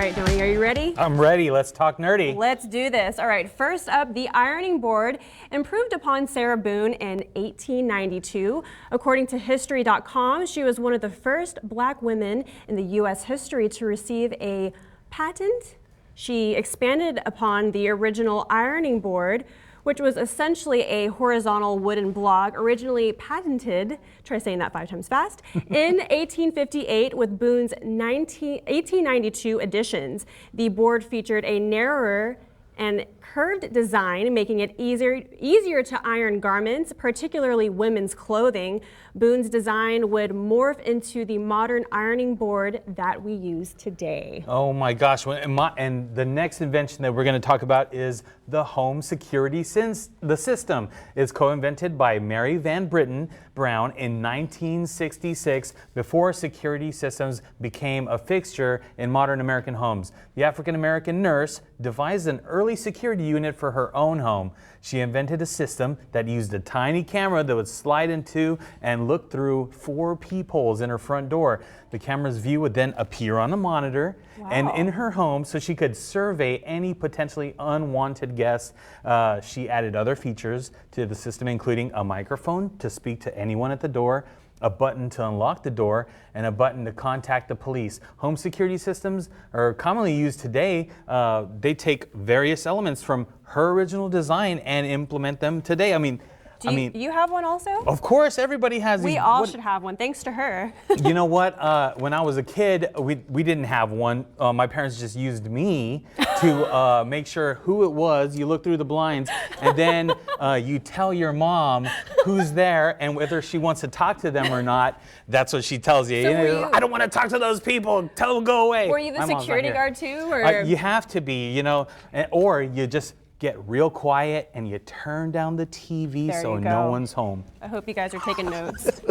right, Tony, are you ready? I'm ready. Let's talk nerdy. Let's do this. All right, first up, the ironing board improved upon Sarah Boone in 1892. According to History.com, she was one of the first black women in the U.S. history to receive a patent. She expanded upon the original ironing board, which was essentially a horizontal wooden block originally patented, try saying that 5 times fast, in 1858 with Boone's 1892 editions. The board featured a narrower and curved design, making it easier to iron garments, particularly women's clothing. Boone's design would morph into the modern ironing board that we use today. Oh my gosh, and the next invention that we're going to talk about is the home security system. It's co-invented by Mary Van Britten Brown in 1966 before security systems became a fixture in modern American homes. The African-American nurse devised an early security unit for her own home. She invented a system that used a tiny camera that would slide into and look through 4 peepholes in her front door. The camera's view would then appear on a monitor and in her home so she could survey any potentially unwanted guests. She added other features to the system, including a microphone to speak to anyone at the door, a button to unlock the door, and a button to contact the police. Home security systems are commonly used today. They take various elements from her original design and implement them today. I mean, you have one also? Of course, everybody has these. We all should have one, thanks to her. You know what? When I was a kid, we didn't have one. My parents just used me to make sure who it was. You look through the blinds, and then you tell your mom who's there and whether she wants to talk to them or not. That's what she tells you. So I don't want to talk to those people. Tell them to go away. Were you the security guard too? Or? You have to be, you know, or you just get real quiet and you turn down the TV so no one's home. I hope you guys are taking notes.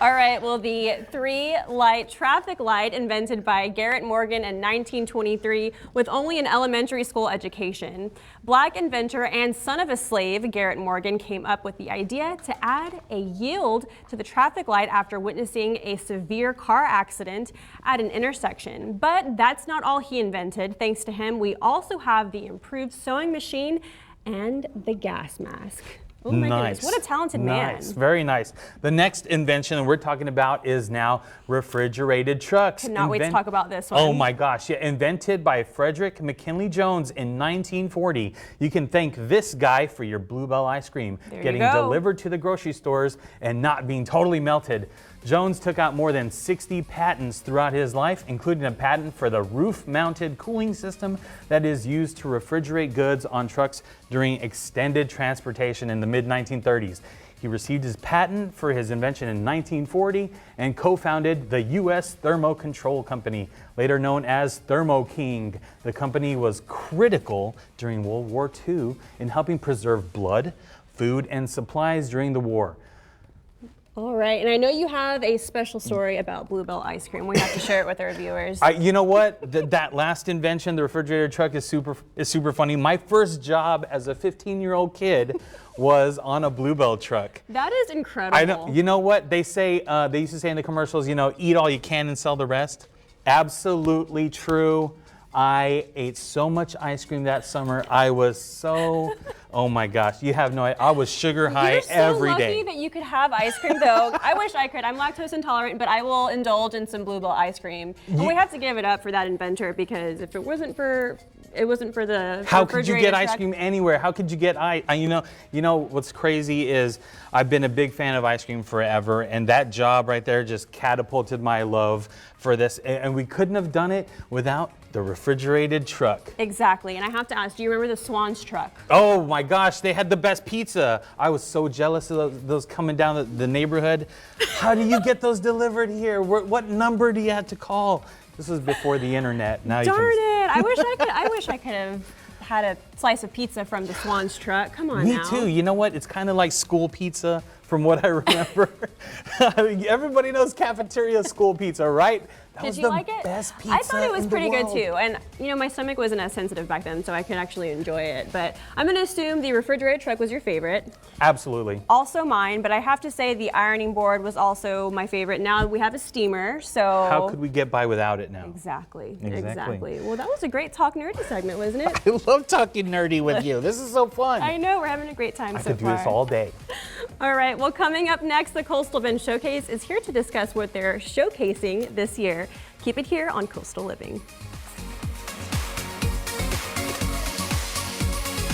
All right, well, the 3-light traffic light invented by Garrett Morgan in 1923 with only an elementary school education. Black inventor and son of a slave, Garrett Morgan came up with the idea to add a yield to the traffic light after witnessing a severe car accident at an intersection. But that's not all he invented. Thanks to him, we also have the improved sewing machine and the gas mask. Oh my goodness, what a talented man. Nice, very nice. The next invention we're talking about is now refrigerated trucks. Cannot wait to talk about this one. Oh my gosh, yeah, invented by Frederick McKinley Jones in 1940. You can thank this guy for your Bluebell ice cream getting delivered to the grocery stores and not being totally melted. Jones took out more than 60 patents throughout his life, including a patent for the roof-mounted cooling system that is used to refrigerate goods on trucks during extended transportation in the mid-1930s. He received his patent for his invention in 1940 and co-founded the U.S. Thermo Control Company, later known as Thermo King. The company was critical during World War II in helping preserve blood, food, and supplies during the war. All right, and I know you have a special story about Bluebell ice cream. We have to share it with our viewers. You know what? That last invention, the refrigerated truck, is super funny. My first job as a 15-year-old kid was on a Bluebell truck. That is incredible. I know. You know what they say? They used to say in the commercials, you know, eat all you can and sell the rest. Absolutely true. I ate so much ice cream that summer. I was so, oh my gosh, you have no idea. I was sugar high every day. You're so lucky that you could have ice cream though. I wish I could. I'm lactose intolerant, but I will indulge in some Bluebell ice cream. And we have to give it up for that inventor, because if it wasn't for the How could you get ice cream anywhere? How could you get ice? You know what's crazy is I've been a big fan of ice cream forever, and that job right there just catapulted my love for this. And we couldn't have done it without the refrigerated truck. Exactly, and I have to ask, do you remember the Swan's truck? Oh my gosh, they had the best pizza. I was so jealous of those coming down the neighborhood. How do you get those delivered here? What number do you have to call? This was before the internet. Now Darn it! I wish I could have had a slice of pizza from the Swan's truck. Come on now. Me too. You know what? It's kind of like school pizza from what I remember. Everybody knows cafeteria school pizza, right? That was Did you the like it? best pizza I thought it was in the pretty good world. too. And you know, my stomach wasn't as sensitive back then, so I could actually enjoy it. But I'm gonna assume the refrigerated truck was your favorite. Absolutely. Also mine, but I have to say the ironing board was also my favorite. Now we have a steamer, so. How could we get by without it now? Exactly. Exactly. Well, that was a great Talk Nerdy segment, wasn't it? I love talking nerdy with you. This is so fun. I know, we're having a great time I so could do far. this all day. All right, well, coming up next, the Coastal Bend Showcase is here to discuss what they're showcasing this year. Keep it here on Coastal Living.